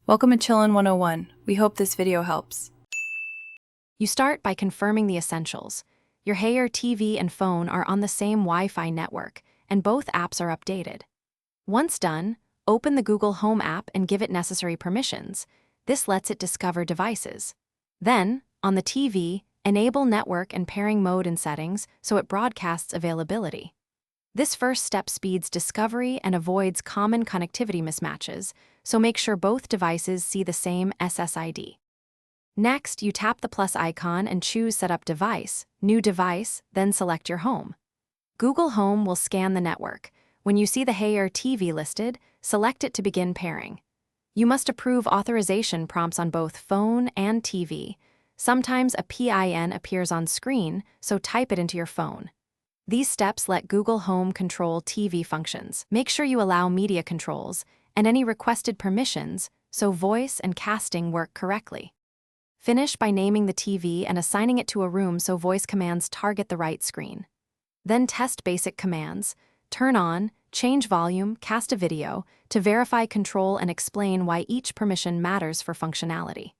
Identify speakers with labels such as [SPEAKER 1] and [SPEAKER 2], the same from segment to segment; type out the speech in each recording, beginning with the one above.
[SPEAKER 1] Welcome to Chillin' 101. We hope this video helps.
[SPEAKER 2] You start by confirming the essentials. Your Hey TV and phone are on the same Wi-Fi network, and both apps are updated. Once done, open the Google Home app and give it necessary permissions. This lets it discover devices. Then, on the TV, enable network and pairing mode in settings so it broadcasts availability. This first step speeds discovery and avoids common connectivity mismatches, so make sure both devices see the same SSID. Next, you tap the plus icon and choose Setup Device, New Device, then select your home. Google Home will scan the network. When you see the Hey TV listed, select it to begin pairing. You must approve authorization prompts on both phone and TV. Sometimes a PIN appears on screen, so type it into your phone. These steps let Google Home control TV functions. Make sure you allow media controls and any requested permissions so voice and casting work correctly. Finish by naming the TV and assigning it to a room so voice commands target the right screen. Then test basic commands, turn on, change volume, cast a video, to verify control and explain why each permission matters for functionality.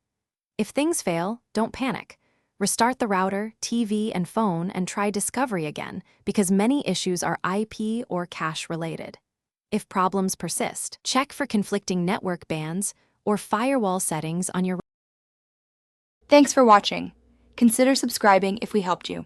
[SPEAKER 2] If things fail, don't panic. Restart the router, TV, and phone and try discovery again because many issues are IP or cache related. If problems persist, check for conflicting network bans or firewall settings on your.
[SPEAKER 3] Thanks for watching. Consider subscribing if we helped you.